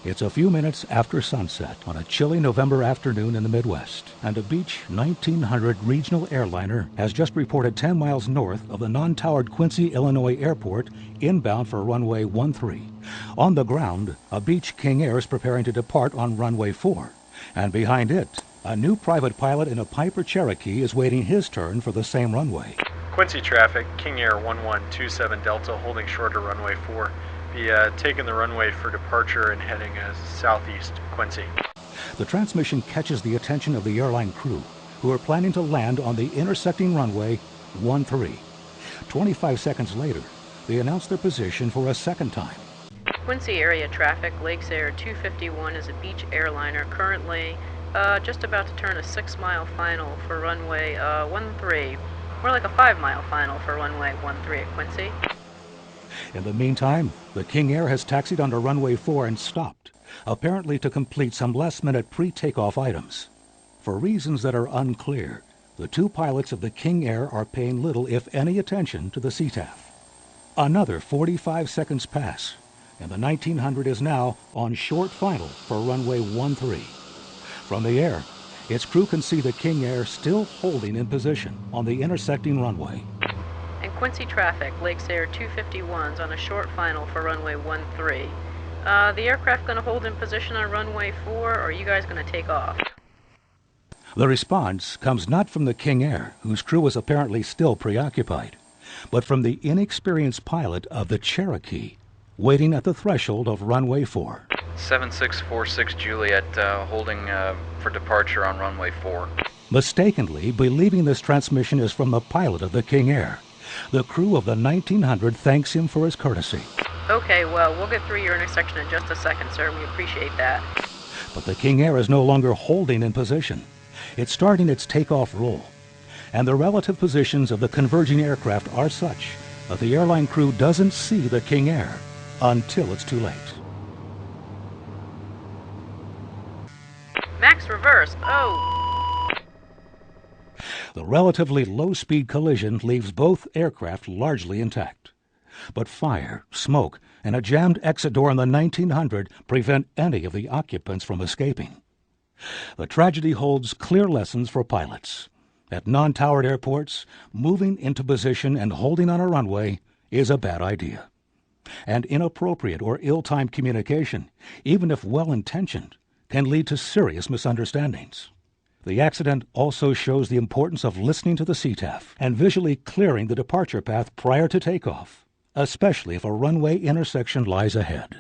It's a few minutes after sunset on a chilly November afternoon in the Midwest, and a Beech 1900 regional airliner has just reported 10 miles north of the non-towered Quincy, Illinois airport, inbound for runway 13. On the ground, a Beech King Air is preparing to depart on runway 4, and behind it, a new private pilot in a Piper Cherokee is waiting his turn for the same runway. Quincy traffic, King Air 1127 Delta, holding short of runway 4. Be taking the runway for departure and heading southeast Quincy. The transmission catches the attention of the airline crew, who are planning to land on the intersecting runway 13. 25 seconds later, they announce their position for a second time. Quincy area traffic, Lakes Air 251 is a Beech airliner, currently just about to turn a 6-mile final for runway 13. More like a 5-mile final for runway 13 at Quincy. In the meantime, the King Air has taxied onto runway 4 and stopped, apparently to complete some last-minute pre-takeoff items. For reasons that are unclear, the two pilots of the King Air are paying little, if any, attention to the CTAF. Another 45 seconds pass, and the 1900 is now on short final for runway 13. From the air, its crew can see the King Air still holding in position on the intersecting runway. And Quincy traffic, Lakes Air 251's on a short final for runway 13. The aircraft going to hold in position on runway 4, or are you guys going to take off? The response comes not from the King Air, whose crew is apparently still preoccupied, but from the inexperienced pilot of the Cherokee, waiting at the threshold of runway 4. 7646 Juliet, holding for departure on runway 4. Mistakenly believing this transmission is from the pilot of the King Air, the crew of the 1900 thanks him for his courtesy. Okay, well, we'll get through your intersection in just a second, sir. We appreciate that. But the King Air is no longer holding in position. It's starting its takeoff roll, and the relative positions of the converging aircraft are such that the airline crew doesn't see the King Air until it's too late. Max reversed. Oh! The relatively low-speed collision leaves both aircraft largely intact. But fire, smoke, and a jammed exit door in the 1900 prevent any of the occupants from escaping. The tragedy holds clear lessons for pilots. At non-towered airports, moving into position and holding on a runway is a bad idea. And inappropriate or ill-timed communication, even if well-intentioned, can lead to serious misunderstandings. The accident also shows the importance of listening to the CTAF and visually clearing the departure path prior to takeoff, especially if a runway intersection lies ahead.